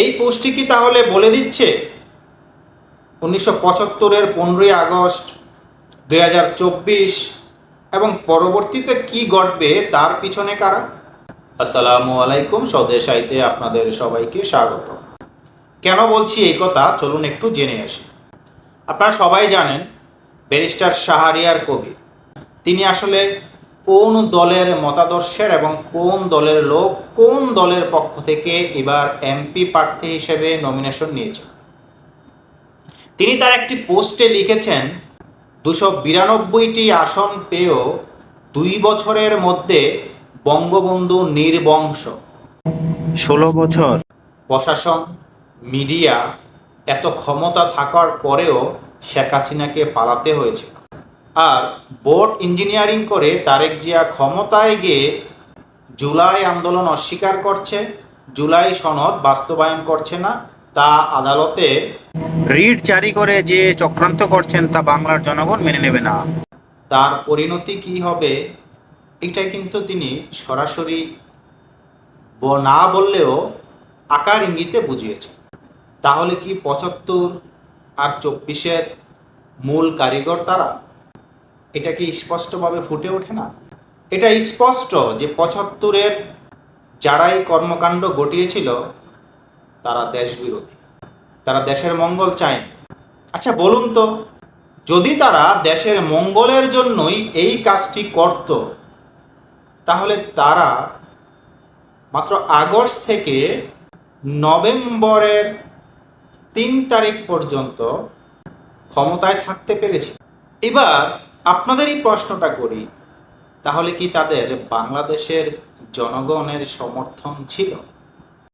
এই পোস্টটি কি তাহলে বলে দিচ্ছে 1975-এর 15ই আগস্ট, 2024 এবং পরবর্তীতে কি ঘটবে তার পিছনে কারা? আসসালামু আলাইকুম, স্বদেশ আইতে আপনাদের সবাইকে স্বাগত। কেন বলছি এই কথা, চলুন একটু জেনে আসি। আপনারা সবাই জানেন ব্যারিস্টার শাহরিয়ার কবির তিনি আসলে কোন দলের মতাদর্শের এবং কোন দলের লোক, কোন দলের পক্ষ থেকে এবার এমপি প্রার্থী হিসেবে নমিনেশন নিয়েছেন। তিনি তার একটি পোস্টে লিখেছেন, 292টি আসন পেয়েও 2 বছরের মধ্যে বঙ্গবন্ধু নির্বংশ। 16 বছর প্রশাসন, মিডিয়া এত ক্ষমতা থাকার পরেও শেখ হাসিনাকে পালাতে হয়েছিল। আর বোর্ড ইঞ্জিনিয়ারিং করে তারেক জিয়া ক্ষমতায় গিয়ে জুলাই আন্দোলন অস্বীকার করছে, জুলাই সনদ বাস্তবায়ন করছে না, তা আদালতে রিট জারি করে যে চক্রান্ত করছেন তা বাংলার জনগণ মেনে নেবে না। তার পরিণতি কি হবে এটা কিন্তু তিনি সরাসরি না বললেও আকার ইঙ্গিতে বুঝিয়েছেন। তাহলে কি 75 আর 24-এর মূল কারিগর তারা? এটা কি স্পষ্টভাবে ফুটে ওঠে না? এটা স্পষ্ট যে 75-এর যারাই কর্মকাণ্ড ঘটিয়েছিল তারা দেশবিরোধী, তারা দেশের মঙ্গল চায়নি। আচ্ছা বলুন তো, যদি তারা দেশের মঙ্গলের জন্যই এই কাজটি করত, তাহলে তারা মাত্র আগস্ট থেকে নভেম্বরের 3 তারিখ পর্যন্ত ক্ষমতায় থাকতে পেরেছে। এবার আপনাদেরই প্রশ্নটা করি, তাহলে কি তাদের বাংলাদেশের জনগণের সমর্থন ছিল?